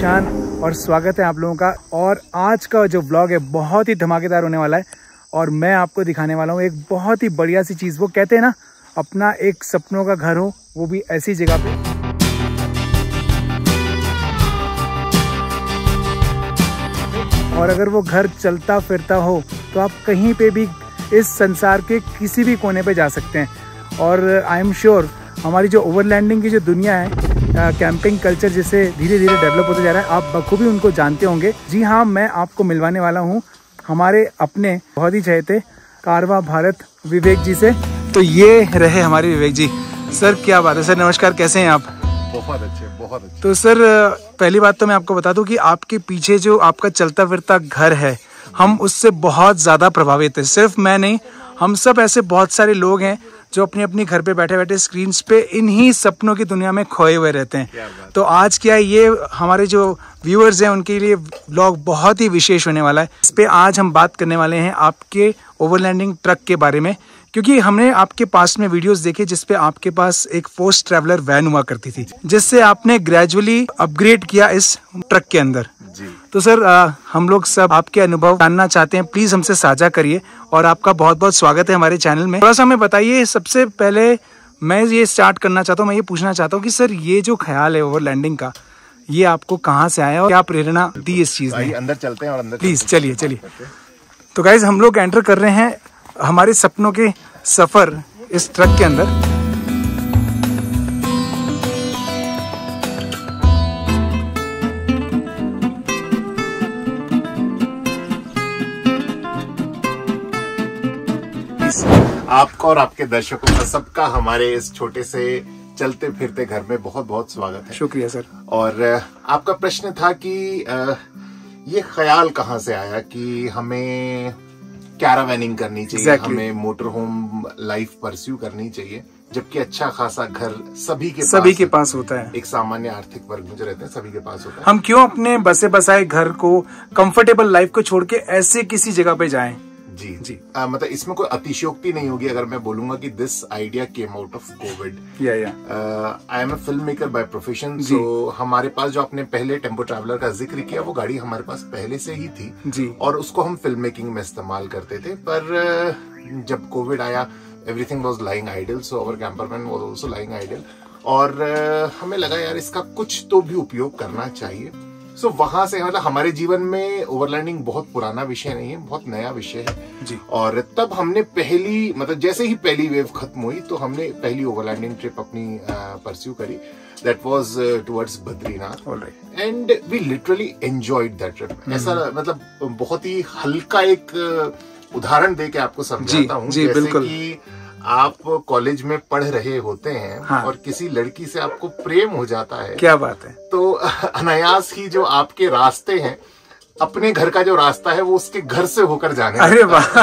ईशान और स्वागत है आप लोगों का। और आज का जो व्लॉग है बहुत ही धमाकेदार होने वाला है और मैं आपको दिखाने वाला हूँ एक बहुत ही बढ़िया सी चीज़। वो कहते हैं ना, अपना एक सपनों का घर हो, वो भी ऐसी जगह पे। और अगर वो घर चलता फिरता हो तो आप कहीं पे भी इस संसार के किसी भी कोने पे जा सकते हैं। और आई एम श्योर हमारी जो ओवरलैंडिंग की जो दुनिया है, कैंपिंग कल्चर जिसे धीरे धीरे डेवलप होते जा रहा है, आप बखूबी उनको जानते होंगे। जी हाँ, मैं आपको मिलवाने वाला हूँ हमारे अपने बहुत ही चहेते कारवा भारत विवेक जी से। तो ये रहे हमारे विवेक जी। सर क्या बात है सर, नमस्कार, कैसे हैं आप? बहुत अच्छे, बहुत अच्छे। तो सर पहली बात तो मैं आपको बता दूं कि आपके पीछे जो आपका चलता फिरता घर है, हम उससे बहुत ज़्यादा प्रभावित हैं। सिर्फ मैं नहीं, हम सब ऐसे बहुत सारे लोग हैं जो अपने अपने घर पे बैठे बैठे स्क्रीन्स पे इन्हीं सपनों की दुनिया में खोए हुए रहते हैं। तो आज क्या है, ये हमारे जो व्यूअर्स हैं उनके लिए व्लॉग बहुत ही विशेष होने वाला है। इस पे आज हम बात करने वाले हैं आपके ओवरलैंडिंग ट्रक के बारे में, क्योंकि हमने आपके पास में वीडियोस देखे जिसपे आपके पास एक फोर्स ट्रैवलर वैन हुआ करती थी, जिससे आपने ग्रेजुअली अपग्रेड किया इस ट्रक के अंदर। तो सर हम लोग सब आपके अनुभव जानना चाहते हैं, प्लीज हमसे साझा करिए। और आपका बहुत बहुत स्वागत है हमारे चैनल में। थोड़ा सा हमें बताइए, सबसे पहले मैं ये स्टार्ट करना चाहता हूँ, मैं ये पूछना चाहता हूँ कि सर ये जो ख्याल है ओवरलैंडिंग का, ये आपको कहाँ से आया और क्या प्रेरणा दी इस चीज में? अंदर चलते हैं और अंदर प्लीज चलिए। तो गाइज हम लोग एंटर कर रहे हैं हमारे सपनों के सफर इस ट्रक के अंदर। आपका और आपके दर्शकों का सबका हमारे इस छोटे से चलते फिरते घर में बहुत बहुत स्वागत है। शुक्रिया सर। और आपका प्रश्न था कि ये ख्याल कहाँ से आया कि हमें कैरावैनिंग करनी चाहिए, हमें मोटर होम लाइफ परस्यू करनी चाहिए, जबकि अच्छा खासा घर सभी के पास होता है। एक सामान्य आर्थिक वर्ग में जो रहते हैं सभी के पास होता है। हम क्यों अपने बसे बसाए घर को, कंफर्टेबल लाइफ को छोड़ के ऐसे किसी जगह पे जाएं? जी। मतलब इसमें कोई अतिशयोक्ति नहीं होगी अगर मैं बोलूंगा कि this idea came out of Covid. I am a film maker by profession, so हमारे पास जो आपने पहले टेम्पो ट्रैवलर का जिक्र किया, वो गाड़ी हमारे पास पहले से ही थी जी। और उसको हम फिल्म मेकिंग में इस्तेमाल करते थे। पर जब कोविड आया, everything was lying idle, so our cameraman was also lying idle. और हमें लगा यार इसका कुछ तो भी उपयोग करना चाहिए। सो वहां से मतलब हमारे जीवन में ओवरलैंडिंग बहुत पुराना विषय नहीं है, बहुत नया विषय है जी। और तब हमने पहली मतलब जैसे ही पहली वेव खत्म हुई तो हमने पहली ओवरलैंडिंग ट्रिप अपनी परस्यू करी। That was towards Badrinath and we literally enjoyed that trip. ऐसा मतलब बहुत ही हल्का एक उदाहरण दे के आपको समझाता हूँ। जैसे कि आप कॉलेज में पढ़ रहे होते हैं और किसी लड़की से आपको प्रेम हो जाता है। क्या बात है। तो अनायास ही जो आपके रास्ते हैं, अपने घर का जो रास्ता है वो उसके घर से होकर जाने। अरे वाह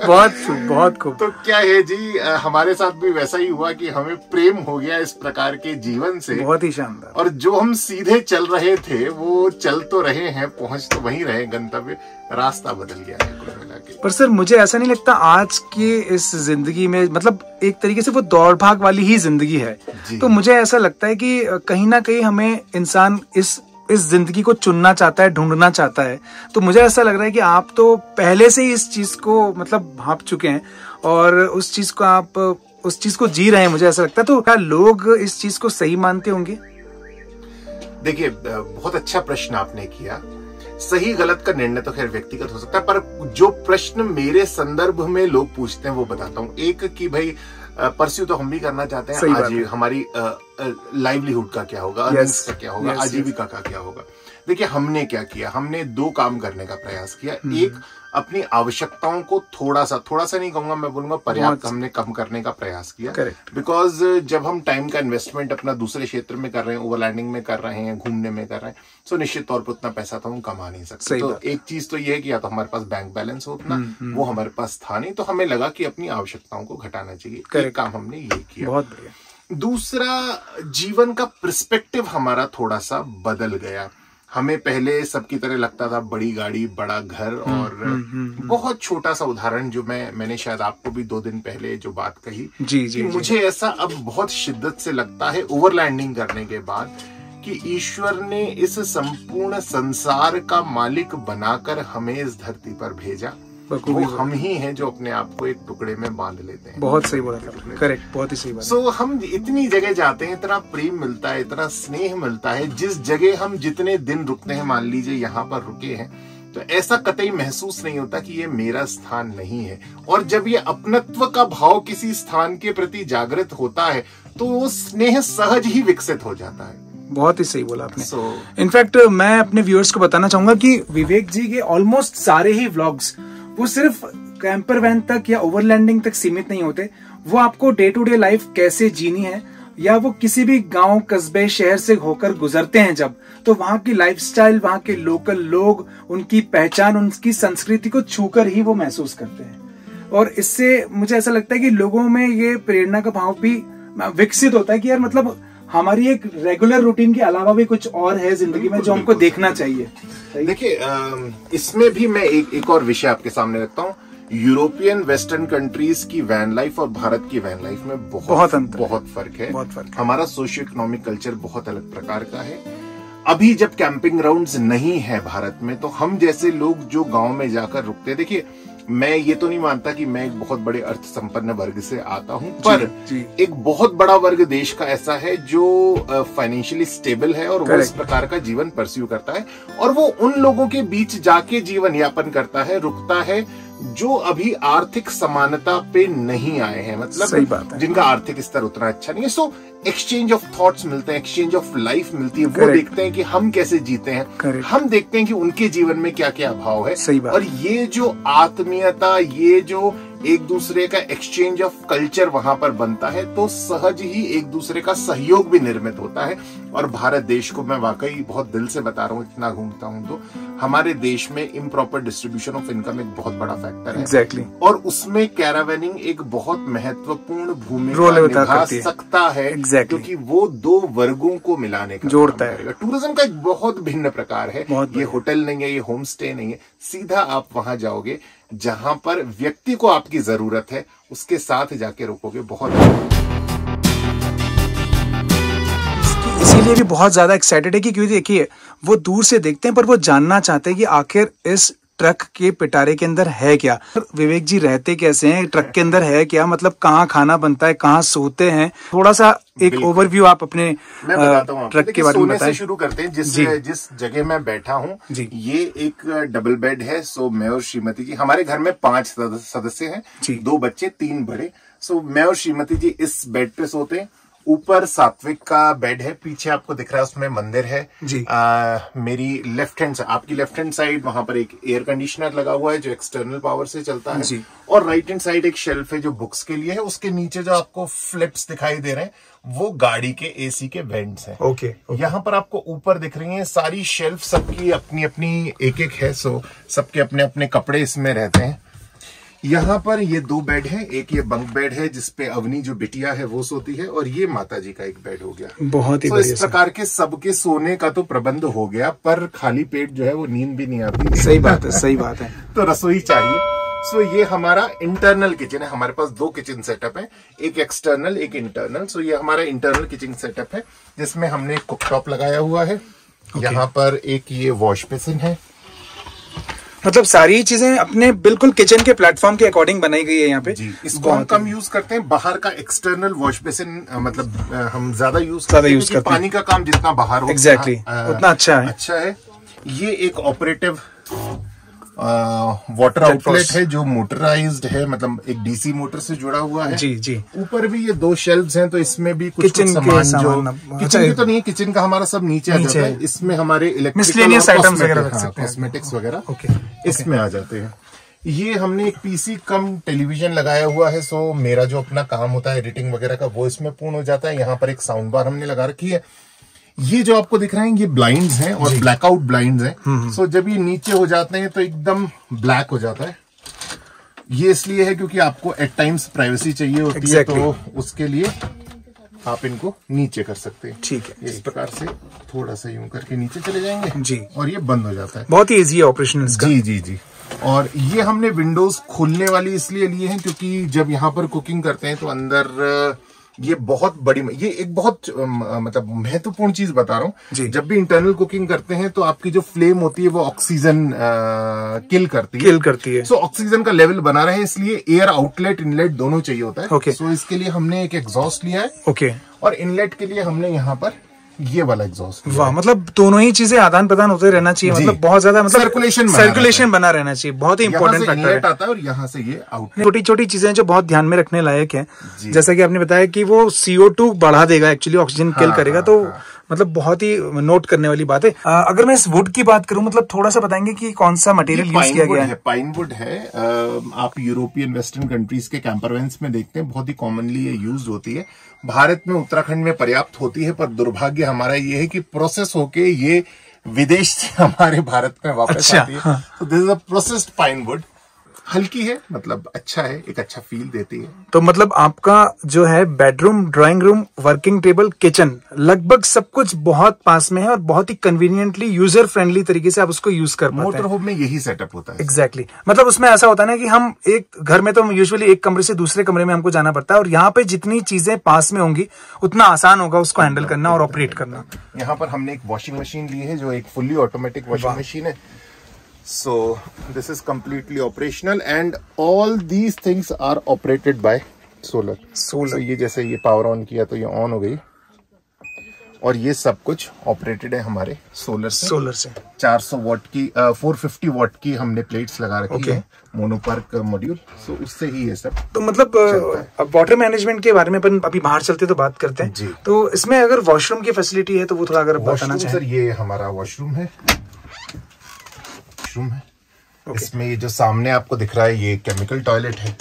बहुत खूब। तो क्या है जी, हमारे साथ भी वैसा ही हुआ कि हमें प्रेम हो गया इस प्रकार के जीवन से। बहुत ही शानदार। और जो हम सीधे चल रहे थे वो चल तो रहे हैं, पहुंच तो वहीं रहे, गंतव्य रास्ता बदल गया है कुल मिला के। पर सर मुझे ऐसा नहीं लगता आज की इस जिंदगी में, मतलब एक तरीके से वो दौड़ भाग वाली ही जिंदगी है। तो मुझे ऐसा लगता है कि कहीं ना कहीं हमें इंसान इस जिंदगी को चुनना चाहता है, ढूंढना चाहता है। तो मुझे ऐसा लग रहा है कि आप तो पहले से ही इस चीज को मतलब भांप चुके हैं और उस चीज को आप उस चीज को जी रहे हैं, मुझे ऐसा लगता है। तो क्या लोग इस चीज को सही मानते होंगे? देखिए, बहुत अच्छा प्रश्न आपने किया। सही गलत का निर्णय तो खैर व्यक्तिगत हो सकता है, पर जो प्रश्न मेरे संदर्भ में लोग पूछते हैं वो बताता हूँ। एक कि भाई परस्यू तो हम भी करना चाहते हैं, आज हमारी लाइवलीहुड का क्या होगा, अर्निंग्स का क्या होगा, आजीविका का क्या होगा। देखिए हमने क्या किया, हमने दो काम करने का प्रयास किया। एक, अपनी आवश्यकताओं को थोड़ा सा नहीं कहूंगा, मैं बोलूंगा पर्याप्त हमने कम करने का प्रयास किया। बिकॉज जब हम टाइम का इन्वेस्टमेंट अपना दूसरे क्षेत्र में कर रहे हैं, ओवरलैंडिंग में कर रहे हैं, घूमने में कर रहे हैं, तो निश्चित तौर पर उतना पैसा तो हम कमा नहीं सकते। तो एक चीज तो ये है कि या तो हमारे पास बैंक बैलेंस हो उतना, वो हमारे पास था नहीं, तो हमें लगा कि अपनी आवश्यकताओं को घटाना चाहिए। एक काम हमने ये किया। बहुत बढ़िया। दूसरा, जीवन का पर्सपेक्टिव हमारा थोड़ा सा बदल गया। हमें पहले सबकी तरह लगता था बड़ी गाड़ी, बड़ा घर, और बहुत छोटा सा उदाहरण जो मैंने शायद आपको भी 2 दिन पहले जो बात कही, जी, मुझे ऐसा अब बहुत शिद्दत से लगता है ओवरलैंडिंग करने के बाद कि ईश्वर ने इस संपूर्ण संसार का मालिक बनाकर हमें इस धरती पर भेजा, वो हम ही हैं जो अपने आप को एक टुकड़े में बांध लेते हैं। बहुत सही बोला था, करेक्ट, बहुत ही सही बात। सो हम इतनी जगह जाते हैं, इतना प्रेम मिलता है, इतना स्नेह मिलता है, जिस जगह हम जितने दिन रुकते हैं, मान लीजिए यहाँ पर रुके हैं, तो ऐसा कतई महसूस नहीं होता कि ये मेरा स्थान नहीं है। और जब ये अपनत्व का भाव किसी स्थान के प्रति जागृत होता है तो वो स्नेह सहज ही विकसित हो जाता है। बहुत ही सही बोला आपने। इनफैक्ट मैं अपने व्यूअर्स को बताना चाहूंगा कि विवेक जी के ऑलमोस्ट सारे ही व्लॉग्स वो सिर्फ कैंपर वैन तक या ओवरलैंडिंग तक सीमित नहीं होते। वो आपको डे टू डे लाइफ कैसे जीनी है, या वो किसी भी गांव कस्बे शहर से होकर गुजरते हैं जब, तो वहां की लाइफस्टाइल, वहां के लोकल लोग, उनकी पहचान, उनकी संस्कृति को छूकर ही वो महसूस करते हैं। और इससे मुझे ऐसा लगता है कि लोगों में ये प्रेरणा का भाव भी विकसित होता है कि यार मतलब हमारी एक रेगुलर रूटीन के अलावा भी कुछ और है जिंदगी में जो हमको देखना चाहिए। देखिए, इसमें भी मैं एक और विषय आपके सामने रखता हूँ। यूरोपियन वेस्टर्न कंट्रीज की वैन लाइफ और भारत की वैन लाइफ में बहुत फर्क है। हमारा सोशियो इकोनॉमिक कल्चर बहुत अलग प्रकार का है। अभी जब कैंपिंग ग्राउंड्स नहीं है भारत में, तो हम जैसे लोग जो गांव में जाकर रुकते, देखिए मैं ये तो नहीं मानता कि मैं एक बहुत बड़े अर्थ संपन्न वर्ग से आता हूं, पर एक बहुत बड़ा वर्ग देश का ऐसा है जो फाइनेंशियली स्टेबल है और वो इस प्रकार का जीवन परस्यू करता है, और वो उन लोगों के बीच जाके जीवन यापन करता है, रुकता है, जो अभी आर्थिक समानता पे नहीं आए हैं, मतलब जिनका आर्थिक स्तर उतना अच्छा नहीं है। सो एक्सचेंज ऑफ थॉट्स मिलते हैं, एक्सचेंज ऑफ लाइफ मिलती है। वो देखते हैं कि हम कैसे जीते हैं, हम देखते हैं कि उनके जीवन में क्या क्या भाव है, और ये जो आत्मीयता, ये जो एक दूसरे का एक्सचेंज ऑफ कल्चर वहां पर बनता है, तो सहज ही एक दूसरे का सहयोग भी निर्मित होता है। और भारत देश को मैं वाकई बहुत दिल से बता रहा हूँ, इतना घूमता हूँ तो हमारे देश में इम्प्रॉपर डिस्ट्रीब्यूशन ऑफ इनकम एक बहुत बड़ा फैक्टर है। और उसमें कैरावेनिंग एक बहुत महत्वपूर्ण भूमिका निभा सकता है, क्योंकि वो दो वर्गों को मिलाने का जोड़ता है। टूरिज्म का एक बहुत भिन्न प्रकार है। ये होटल नहीं है, ये होम स्टे नहीं है, सीधा आप वहां जाओगे जहां पर व्यक्ति को आपकी जरूरत है, उसके साथ जाके रुकोगे। बहुत इसीलिए भी बहुत ज्यादा एक्साइटेड है कि क्योंकि देखिए वो दूर से देखते हैं पर वो जानना चाहते हैं कि आखिर इस ट्रक के पिटारे के अंदर है क्या, विवेक जी रहते कैसे हैं, ट्रक के अंदर है क्या, मतलब कहाँ खाना बनता है, कहाँ सोते हैं। थोड़ा सा एक ओवरव्यू आप अपने ट्रक के बारे में बताएं। शुरू करते हैं। जिस जगह मैं बैठा हूँ, ये एक डबल बेड है। सो मैं और श्रीमती जी, हमारे घर में 5 सदस्य हैं, 2 बच्चे 3 बड़े। सो मैं और श्रीमती जी इस बेड पे सोते हैं। ऊपर सात्विक का बेड है, पीछे आपको दिख रहा है उसमें मंदिर है जी। मेरी लेफ्ट हैंड, आपकी लेफ्ट हैंड साइड वहां पर एक एयर कंडीशनर लगा हुआ है जो एक्सटर्नल पावर से चलता है जी। और राइट हैंड साइड एक शेल्फ है जो बुक्स के लिए है। उसके नीचे जो आपको फ्लिप्स दिखाई दे रहे हैं वो गाड़ी के एसी के वेंट्स हैं। ओके। यहाँ पर आपको ऊपर दिख रही हैं सारी शेल्फ, सबकी अपनी अपनी एक है। सो सबके अपने अपने कपड़े इसमें रहते हैं। यहाँ पर ये 2 बेड है, एक ये बंक बेड है जिसपे अवनी जो बिटिया है वो सोती है, और ये माता जी का एक बेड हो गया। बहुत ही इस प्रकार के सबके सोने का तो प्रबंध हो गया, पर खाली पेट जो है वो नींद भी नहीं आती। सही बात है, सही बात है। तो रसोई चाहिए। सो ये हमारा इंटरनल किचन है। हमारे पास 2 किचन सेटअप है, एक एक्सटर्नल एक इंटरनल। सो ये हमारा इंटरनल किचन सेटअप है जिसमें हमने एक कुकटॉप लगाया हुआ है। यहाँ पर एक ये वॉश बेसिन है। मतलब सारी चीजें अपने बिल्कुल किचन के प्लेटफॉर्म के अकॉर्डिंग बनाई गई है यहाँ पे जी। इसको हम कम यूज करते हैं। बाहर का एक्सटर्नल वॉश बेसिन मतलब हम ज्यादा यूज करते हैं। पानी का काम जितना बाहर हो उतना अच्छा है। ये एक ऑपरेटिव वाटर आउटलेट है जो मोटराइज्ड है, मतलब एक डीसी मोटर से जुड़ा हुआ है जी जी। ऊपर भी ये 2 शेल्व्स हैं, तो इसमें भी कुछ सामान जो किचन की तो नहीं है, किचन का हमारा सब नीचे आ जाता है। इसमें हमारे इलेक्ट्रिकल आइटम्स वगैरह, कॉस्मेटिक्स वगैरह इसमें आ जाते हैं। ये हमने एक पीसी कम टेलीविजन लगाया हुआ है। सो मेरा जो अपना काम होता है एडिटिंग वगैरह का वो इसमें पूर्ण हो जाता है। यहाँ पर एक साउंड बार हमने लगा रखी है। ये जो आपको दिख रहे हैं ये ब्लाइंड्स हैं और ब्लैकआउट ब्लाइंड्स हैं। सो जब ये नीचे हो जाते हैं तो एकदम ब्लैक हो जाता है। ये इसलिए है क्योंकि आपको एट टाइम्स प्राइवेसी चाहिए होती है, तो उसके लिए आप इनको नीचे कर सकते हैं। ठीक है, इस प्रकार से थोड़ा सा यूं करके नीचे चले जाएंगे जी, और ये बंद हो जाता है। बहुत ही इजी है ऑपरेशन इसका। जी जी जी। और ये हमने विंडोज खुलने वाली इसलिए लिए हैं क्योंकि जब यहाँ पर कुकिंग करते हैं तो अंदर ये बहुत बड़ी, ये एक बहुत मतलब महत्वपूर्ण चीज बता रहा हूँ। जब भी इंटरनल कुकिंग करते हैं तो आपकी जो फ्लेम होती है वो ऑक्सीजन किल करती है। सो ऑक्सीजन का लेवल बना रहे, इसलिए एयर आउटलेट इनलेट दोनों चाहिए होता है। सो इसके लिए हमने एक एग्जॉस्ट लिया है। और इनलेट के लिए हमने यहाँ पर ये वाला एग्जॉस्ट। वाह, मतलब दोनों ही चीजें आदान प्रदान होते रहना चाहिए, मतलब बहुत ज्यादा, मतलब सर्कुलेशन बना रहना चाहिए, बहुत ही इंपॉर्टेंट फैक्टर है। आता है और यहाँ से ये आउट। छोटी छोटी चीजें जो बहुत ध्यान में रखने लायक है, जैसा कि आपने बताया कि वो CO2 बढ़ा देगा, एक्चुअली ऑक्सीजन किल करेगा, तो मतलब बहुत ही नोट करने वाली बात है। अगर मैं इस वुड की बात करूं, मतलब थोड़ा सा बताएंगे कि कौन सा मटेरियल यूज किया गया है? पाइन वुड है। आप यूरोपियन वेस्टर्न कंट्रीज के कैंपर वैन्स में देखते हैं, बहुत ही कॉमनली ये यूज होती है। भारत में उत्तराखंड में पर्याप्त होती है, पर दुर्भाग्य हमारा ये है कि प्रोसेस होके ये विदेश से हमारे भारत में वापस आती है। तो this is a processed pine would. हल्की है, मतलब अच्छा है, एक अच्छा फील देती है। तो मतलब आपका जो है bedroom, drawing room, working table, kitchen, लगभग सब कुछ बहुत पास में है और बहुत ही कन्वीनियंटली यूजर फ्रेंडली तरीके से आप उसको यूज कर पाते हैं। मोटर होम में यही सेटअप होता है। एग्जैक्टली मतलब उसमें ऐसा होता है ना कि हम एक घर में तो यूजुअली एक कमरे से दूसरे कमरे में हमको जाना पड़ता है, और यहाँ पे जितनी चीजें पास में होंगी उतना आसान होगा उसको हैंडल करना और ऑपरेट करना। यहाँ पर हमने एक वॉशिंग मशीन ली है, जो एक फुल्ली ऑटोमेटिक वॉशिंग मशीन है। So this is completely operational and all these things are operated by solar. So ये जैसे ये पावर ऑन किया तो ये ऑन हो गई, और ये सब कुछ ऑपरेटेड है हमारे सोलर से। 400 वॉट की 450 वॉट की हमने प्लेट्स लगा रखी है, मोनोपर्क मॉड्यूल। सो उससे ही ये सब। तो मतलब अब वाटर मैनेजमेंट के बारे में अपन अभी बाहर चलते तो बात करते हैं जी। तो इसमें अगर वॉशरूम की फैसिलिटी है तो वो थोड़ा अगर बताना चाहें। सर ये हमारा वॉशरूम है। इसमें ये जो सामने आपको दिख रहा है ये केमिकल टॉयलेट है,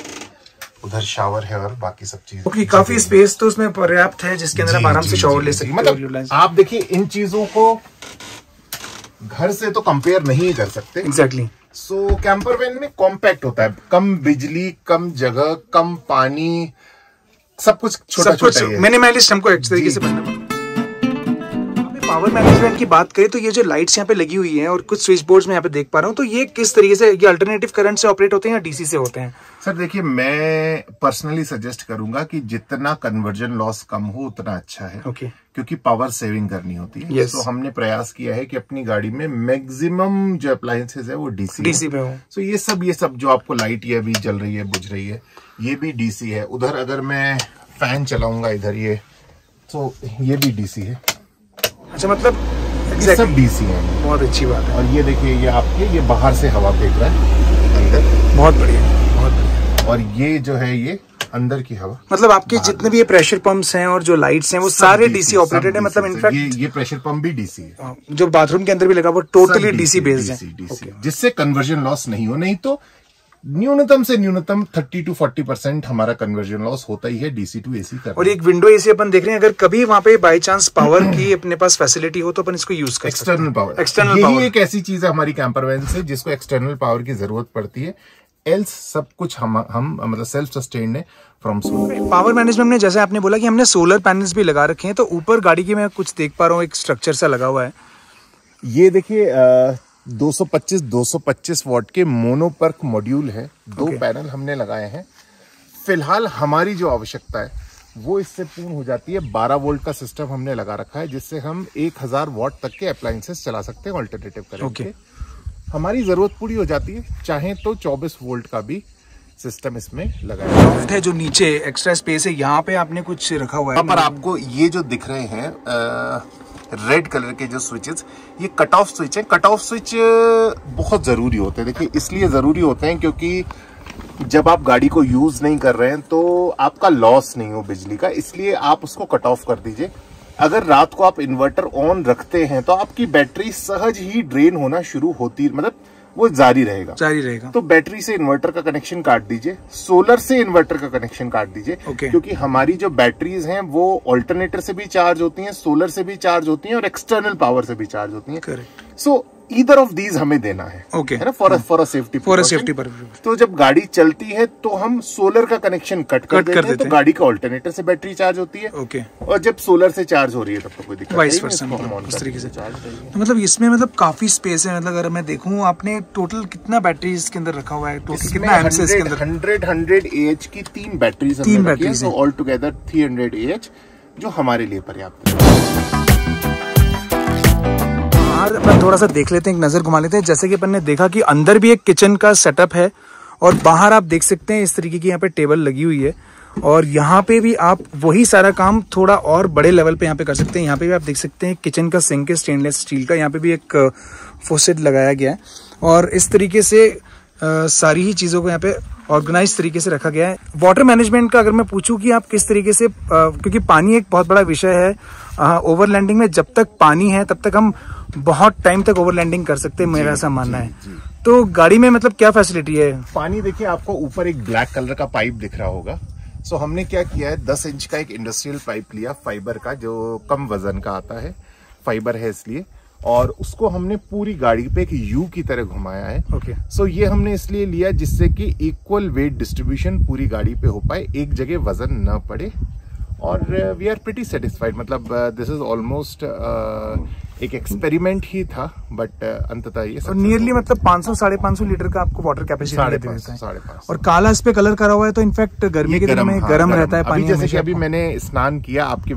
उधर शावर है और बाकी सब चीजें। काफी स्पेस तो उसमें पर्याप्त है, जिसके अंदर आप आराम से शावर ले सकते हैं। मतलब आप देखिए इन चीजों को घर से तो कंपेयर नहीं कर सकते। एग्जैक्टली। सो कैंपर वैन में कॉम्पैक्ट होता है, कम बिजली, कम जगह, कम पानी, सब कुछ छोटा-छोटा है। मिनिमलिस्ट हमको एक तरीके से बनना पड़ता है। पावर मैनेजमेंट की बात करें तो ये जो लाइट्स यहाँ पे लगी हुई हैं और कुछ स्विच बोर्ड्स में यहाँ पे देख पा रहा हूँ, तो ये किस तरीके से, ये अल्टरनेटिव करंट से ऑपरेट होते हैं या डीसी से होते हैं? सर देखिए, मैं पर्सनली सजेस्ट करूंगा कि जितना कन्वर्जन लॉस कम हो उतना अच्छा है। क्योंकि पावर सेविंग करनी होती है। तो हमने प्रयास किया है कि अपनी गाड़ी में मैक्सिमम जो अप्लायंसेज है वो डीसी पे हो। तो ये सब जो आपको लाइट ये अभी जल रही है, बुझ रही है, ये भी डीसी है। उधर अगर मैं फैन चलाऊंगा इधर ये, तो ये भी डीसी है। अच्छा, मतलब सब डीसी है। बहुत अच्छी बात है। और ये देखिए, ये आपके ये बाहर से हवा फेंक रहा है अंदर। बहुत बढ़िया, बहुत बढ़िया। और ये जो है ये अंदर की हवा, मतलब आपके जितने भी ये प्रेशर पंप्स हैं और जो लाइट्स हैं वो सारे डीसी ऑपरेटेड है। मतलब इनफैक्ट ये प्रेशर पंप भी डीसी है, जो बाथरूम के अंदर भी लगा वो टोटली डीसी बेस्ड है, जिससे कन्वर्जन लॉस नहीं हो। नहीं तो न्यूनतम से न्यूनतम 30 to 40% हमारा कन्वर्जन लॉस होता ही है डीसी टू एसी का। और एक विंडो एसी अपन देख रहे हैं, अगर कभी वहां पे बाय चांस पावर की अपने पास फैसिलिटी हो तो अपन इसको यूज कर सकते हैं। एक्सटर्नल पावर, यही एक ऐसी चीज है हमारी कैंपर वैन से जिसको एक्सटर्नल पावर की जरूरत पड़ती है। एल्स सब कुछ हम मतलब सेल्फ सस्टेन्ड है फ्रॉम सोलर। पावर मैनेजमेंट में जैसे आपने बोला कि हमने सोलर पैनल्स भी लगा रखे हैं, तो ऊपर गाड़ी की मैं कुछ देख पा रहा हूँ, एक स्ट्रक्चर सा लगा हुआ है। ये देखिए 225 वॉट के मोनोपर्क मॉड्यूल है। 2 पैनल हमने लगाए हैं। फिलहाल हमारी जो आवश्यकता है वो इससे पूर्ण हो जाती है। 12 वोल्ट का सिस्टम हमने लगा रखा है, जिससे हम 1000 वॉट तक के अप्लायंसेस चला सकते हैं ऑल्टरनेटिव करंट के। हमारी जरूरत पूरी हो जाती है, चाहे तो 24 वोल्ट का भी सिस्टम इसमें लगाया है। जो नीचे एक्स्ट्रा स्पेस है, यहाँ पे आपने कुछ रखा हुआ है। पर आपको ये जो दिख रहे हैं रेड कलर के जो स्विचेस, ये कट ऑफ स्विच है। कट ऑफ स्विच बहुत जरूरी होते हैं। देखिए, इसलिए जरूरी होते हैं क्योंकि जब आप गाड़ी को यूज नहीं कर रहे हैं तो आपका लॉस नहीं हो बिजली का, इसलिए आप उसको कट ऑफ कर दीजिए। अगर रात को आप इन्वर्टर ऑन रखते हैं तो आपकी बैटरी सहज ही ड्रेन होना शुरू होती, मतलब वो जारी रहेगा। तो बैटरी से इन्वर्टर का कनेक्शन काट दीजिए, सोलर से इन्वर्टर का कनेक्शन काट दीजिए। क्योंकि हमारी जो बैटरीज हैं वो ऑल्टरनेटर से भी चार्ज होती हैं, सोलर से भी चार्ज होती हैं और एक्सटर्नल पावर से भी चार्ज होती हैं। सो ईदर ऑफ दीज हमें देना है, ओके, है ना, फॉर अ सेफ्टी पर्पस। तो जब गाड़ी चलती है तो हम सोलर का कनेक्शन कट कर देते हैं, तो गाड़ी का ऑल्टरनेटर से बैटरी चार्ज होती है, ओके, और जब सोलर से चार्ज हो रही है तब तो कोई दिक्कत नहीं है, इस तरीके से। तो मतलब इसमें मतलब काफी स्पेस है, मतलब अगर मैं देखूं आपने टोटल कितना बैटरी इसके अंदर रखा हुआ है, टोटल कितना एमएच इसके अंदर? 100 AH की 3 बैटरीज, तो ऑल टुगेदर 300 AH, जो हमारे लिए पर्याप्त है। अपन थोड़ा सा देख लेते हैं, एक नजर घुमा लेते हैं। जैसे कि अपन ने देखा कि अंदर भी एक किचन का सेटअप है, और बाहर आप देख सकते हैं इस तरीके की यहाँ पे टेबल लगी हुई है, और यहाँ पे भी आप वही सारा काम थोड़ा और बड़े लेवल पे यहाँ पे कर सकते हैं। यहाँ पे भी आप देख सकते हैं किचन का सिंक है स्टेनलेस स्टील का, यहाँ पे भी एक फोसेट लगाया गया है, और इस तरीके से सारी ही चीजों को यहाँ पे ऑर्गेनाइज तरीके से रखा गया है। वाटर मैनेजमेंट का अगर मैं पूछूं कि आप किस तरीके से, क्योंकि पानी एक बहुत बड़ा विषय है ओवरलैंडिंग में, जब तक पानी है तब तक हम बहुत टाइम तक ओवरलैंडिंग कर सकते हैं, मेरा ऐसा मानना है। तो गाड़ी में मतलब क्या फैसिलिटी है? पानी देखिए, आपको ऊपर एक ब्लैक कलर का पाइप दिख रहा होगा। सो हमने क्या किया है, 10 इंच का एक इंडस्ट्रियल पाइप लिया फाइबर का, जो कम वजन का आता है, फाइबर है इसलिए, और उसको हमने पूरी गाड़ी पे एक यू की तरह घुमाया है। ओके। सो ये हमने इसलिए लिया जिससे कि इक्वल वेट डिस्ट्रीब्यूशन पूरी गाड़ी पे हो पाए, एक जगह वजन न पड़े, और वी आर प्रीटी सेटिस्फाइड। मतलब दिस इज ऑलमोस्ट एक एक्सपेरिमेंट ही था, बट अंततः ये नियरली मतलब 500-550 लीटर का आपको वाटर कैपेसिटी देता है। 550। और काला इस पे कलर करा हुआ है, तो इनफैक्ट गर्मी के दिनों में गर्म रहता है पानी। जैसे कि अभी मैंने स्नान किया आपके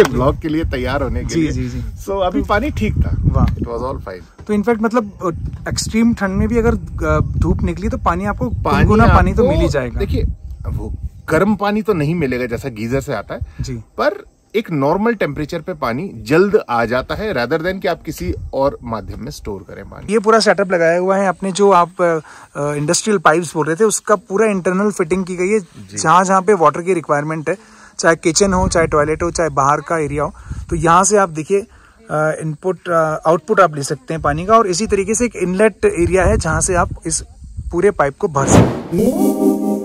ब्लॉग के लिए तैयार होने के लिए। जी। सो अभी पानी ठीक था, इट वाज ऑल फाइन। तो इनफैक्ट मतलब एक्सट्रीम ठंड में भी अगर धूप निकली तो पानी आपको गुनगुना पानी तो मिल ही जाएगा। देखिए, वो गर्म पानी तो नहीं मिलेगा जैसा गीजर से आता है जी, पर एक नॉर्मल टेम्परेचर पे पानी जल्द आ जाता है, रादर देन कि आप किसी और माध्यम में स्टोर करें पानी। ये पूरा सेटअप लगाया हुआ है आपने, जो आप इंडस्ट्रियल पाइप्स बोल रहे थे, उसका पूरा इंटरनल फिटिंग की गई है, जहां पे वाटर की रिक्वायरमेंट है, चाहे किचन हो, चाहे टॉयलेट हो, चाहे बाहर का एरिया हो, तो यहाँ से आप देखिए इनपुट आउटपुट आप ले सकते हैं पानी का, और इसी तरीके से एक इनलेट एरिया है जहां से आप इस पूरे पाइप को भर सकते हैं।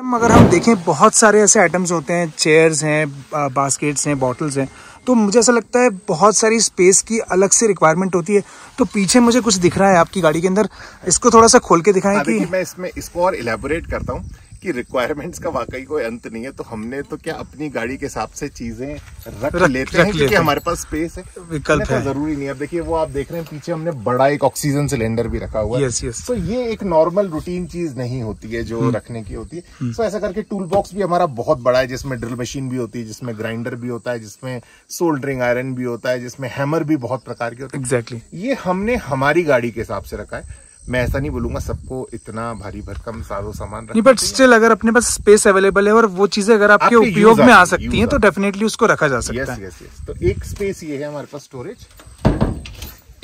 अगर हम देखें, बहुत सारे ऐसे आइटम्स होते हैं, चेयर्स हैं, बास्केट्स हैं, बॉटल्स हैं, तो मुझे ऐसा लगता है बहुत सारी स्पेस की अलग से रिक्वायरमेंट होती है। तो पीछे मुझे कुछ दिख रहा है आपकी गाड़ी के अंदर, इसको थोड़ा सा खोल के दिखाएं। कि मैं इसको और इलेबोरेट करता हूँ कि रिक्वायरमेंट्स का वाकई कोई अंत नहीं है। तो हमने तो क्या अपनी गाड़ी के हिसाब से चीजें रख लेते हैं, क्योंकि हमारे पास स्पेस है, विकल्प है, जरूरी नहीं है। अब देखिए, वो आप देख रहे हैं पीछे हमने बड़ा एक ऑक्सीजन सिलेंडर भी रखा हुआ है। तो ये एक नॉर्मल रूटीन चीज नहीं होती है जो रखने की होती है। तो ऐसा करके टूल बॉक्स भी हमारा बहुत बड़ा है, जिसमें ड्रिल मशीन भी होती है, जिसमें ग्राइंडर भी होता है, जिसमें सोल्डरिंग आयरन भी होता है, जिसमें हैमर भी बहुत प्रकार के होते हैं। एग्जैक्टली, ये हमने हमारी गाड़ी के हिसाब से रखा है। मैं ऐसा नहीं बोलूंगा सबको इतना भारी भरकम साजो सामान रखना, बट स्टिल अगर अपने पास स्पेस अवेलेबल है और वो चीजें अगर आपके उपयोग में आ सकती हैं, तो डेफिनेटली उसको रखा जा सकता है। यस। तो एक स्पेस ये है हमारे पास स्टोरेज,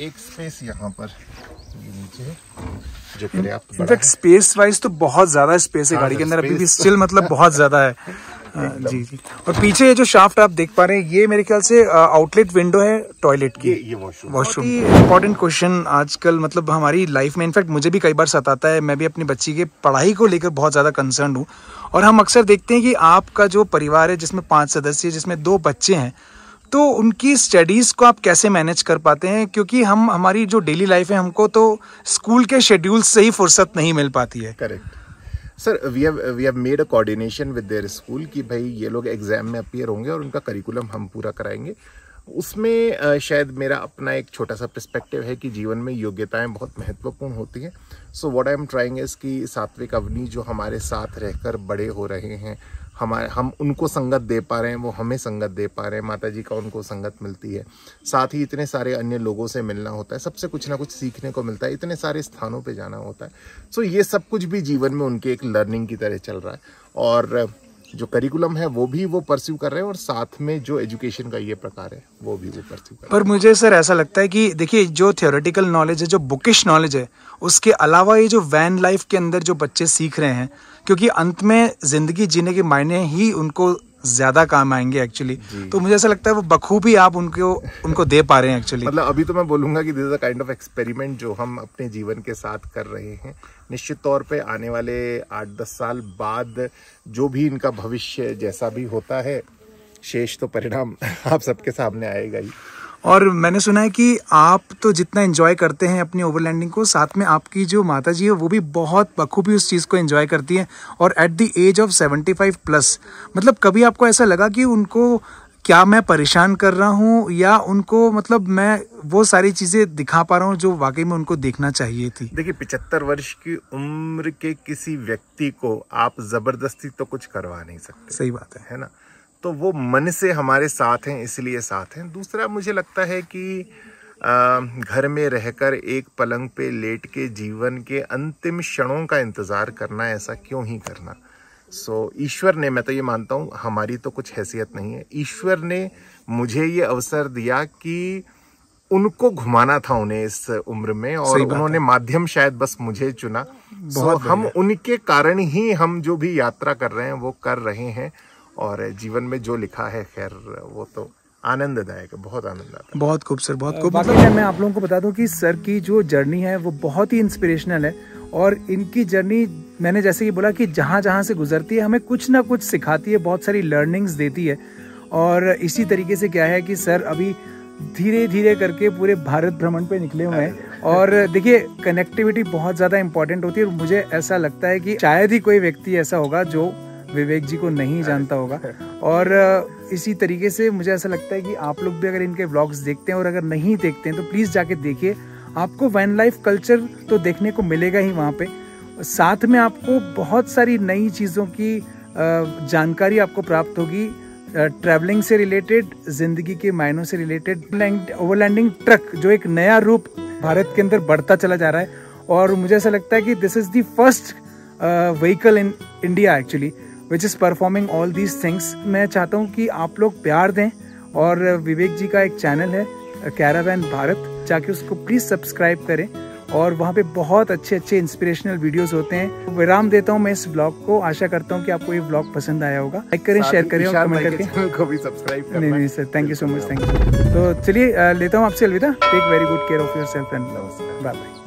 एक स्पेस यहाँ पर नीचे जो पर्याप्त। इनफैक्ट स्पेस वाइज तो बहुत ज्यादा स्पेस है गाड़ी के अंदर, अभी भी स्टिल मतलब बहुत ज्यादा है। जी। और पीछे ये जो शाफ्ट आप देख पा रहे हैं, ये मेरे ख्याल से आउटलेट विंडो है टॉयलेट की। ये वॉशरूम। इंपॉर्टेंट क्वेश्चन आजकल मतलब हमारी लाइफ में, इनफैक्ट मुझे भी कई बार सताता है, मैं भी अपनी बच्ची के पढ़ाई को लेकर बहुत ज्यादा कंसर्न हूँ, और हम अक्सर देखते हैं कि आपका जो परिवार है, जिसमें 5 सदस्य, जिसमें 2 बच्चे हैं, तो उनकी स्टडीज को आप कैसे मैनेज कर पाते हैं? क्योंकि हमारी जो डेली लाइफ है, हमको तो स्कूल के शेड्यूल से ही फुर्सत नहीं मिल पाती है। Correct sir, we have made a coordination with their school कि भाई ये लोग एग्जाम में अपीयर होंगे और उनका करिकुलम हम पूरा कराएंगे। उसमें शायद मेरा अपना एक छोटा सा पर्सपेक्टिव है कि जीवन में योग्यताएं बहुत महत्वपूर्ण होती हैं। So what I am trying is कि सात्विक अवनी जो हमारे साथ रहकर बड़े हो रहे हैं, हम उनको संगत दे पा रहे हैं, वो हमें संगत दे पा रहे हैं, माता जी का उनको संगत मिलती है, साथ ही इतने सारे अन्य लोगों से मिलना होता है, सबसे कुछ ना कुछ सीखने को मिलता है, इतने सारे स्थानों पे जाना होता है। सो ये सब कुछ भी जीवन में उनके एक लर्निंग की तरह चल रहा है, और जो करिकुलम है वो भी वो परस्यू कर रहे हैं, और साथ में जो एजुकेशन का ये प्रकार है वो भी वो परस्यू कर रहे हैं। पर मुझे सर ऐसा लगता है कि देखिए, जो थियोरेटिकल नॉलेज है, जो बुकिश नॉलेज है, उसके अलावा ये जो वैन लाइफ के अंदर जो बच्चे सीख रहे हैं, क्योंकि अंत में जिंदगी जीने के मायने ही उनको ज्यादा काम आएंगे एक्चुअली, तो मुझे ऐसा लगता है वो बखूबी आप उनको दे पा रहे हैं एक्चुअली। मतलब अभी तो मैं बोलूंगा कि this is a kind of experiment जो हम अपने जीवन के साथ कर रहे हैं। निश्चित तौर पे आने वाले 8-10 साल बाद जो भी इनका भविष्य जैसा भी होता है, शेष तो परिणाम आप सबके सामने आएगा ही। और मैंने सुना है कि आप तो जितना एंजॉय करते हैं अपनी ओवरलैंडिंग को, साथ में आपकी जो माता जी है वो भी बहुत बखूबी उस चीज़ को एंजॉय करती हैं। और एट द एज ऑफ 75+, मतलब कभी आपको ऐसा लगा कि उनको क्या मैं परेशान कर रहा हूँ, या उनको मतलब मैं वो सारी चीज़ें दिखा पा रहा हूँ जो वाकई में उनको देखना चाहिए थी? देखिए, 75 वर्ष की उम्र के किसी व्यक्ति को आप जबरदस्ती तो कुछ करवा नहीं सकते। सही बात है ना? तो वो मन से हमारे साथ हैं, इसलिए साथ हैं। दूसरा, मुझे लगता है कि घर में रहकर एक पलंग पे लेट के जीवन के अंतिम क्षणों का इंतजार करना, ऐसा क्यों ही करना। ईश्वर ने, मैं तो ये मानता हूँ, हमारी तो कुछ हैसियत नहीं है, ईश्वर ने मुझे ये अवसर दिया कि उनको घुमाना था उन्हें इस उम्र में, और उन्होंने माध्यम शायद बस मुझे चुना। हम उनके कारण ही हम जो भी यात्रा कर रहे हैं वो कर रहे हैं, और जीवन में जो लिखा है खैर वो तो आनंददायक है, बहुत आनंद आता है। बहुत खूब सर, बहुत खूब। मतलब मैं आप लोगों को बता दूं कि सर की जो जर्नी है वो बहुत ही इंस्पिरेशनल है, और इनकी जर्नी मैंने जैसे कि बोला कि जहाँ जहाँ से गुजरती है हमें कुछ ना कुछ सिखाती है, बहुत सारी लर्निंग्स देती है। और इसी तरीके से क्या है कि सर अभी धीरे धीरे करके पूरे भारत भ्रमण पे निकले हुए हैं। और देखिए, कनेक्टिविटी बहुत ज़्यादा इंपॉर्टेंट होती है, और मुझे ऐसा लगता है कि शायद ही कोई व्यक्ति ऐसा होगा जो विवेक जी को नहीं जानता होगा। और इसी तरीके से मुझे ऐसा लगता है कि आप लोग भी अगर इनके व्लॉग्स देखते हैं, और अगर नहीं देखते हैं तो प्लीज़ जाके देखिए। आपको वैन लाइफ कल्चर तो देखने को मिलेगा ही वहाँ पे, साथ में आपको बहुत सारी नई चीज़ों की जानकारी आपको प्राप्त होगी, ट्रैवलिंग से रिलेटेड, जिंदगी के मायनों से रिलेटेड। ओवरलैंडिंग ट्रक जो एक नया रूप भारत के अंदर बढ़ता चला जा रहा है, और मुझे ऐसा लगता है कि this is the first vehicle in India actually which is performing all these things. मैं चाहता हूँ कि आप लोग प्यार दें, और विवेक जी का एक चैनल है कैरावैन भारत, जाके उसको प्लीज़ सब्सक्राइब करें, और वहाँ पे बहुत अच्छे अच्छे इंस्पिरेशनल वीडियोस होते हैं। विराम देता हूँ मैं इस ब्लॉग को, आशा करता हूँ कि आपको ये ब्लॉग पसंद आया होगा। लाइक करें, शेयर करें और कमेंट करके को भी सब्सक्राइब करना। नहीं sir, thank you so much, thank you. तो चलिए लेता हूँ आपसे अलविदा। Take very good care of yourself and bye bye.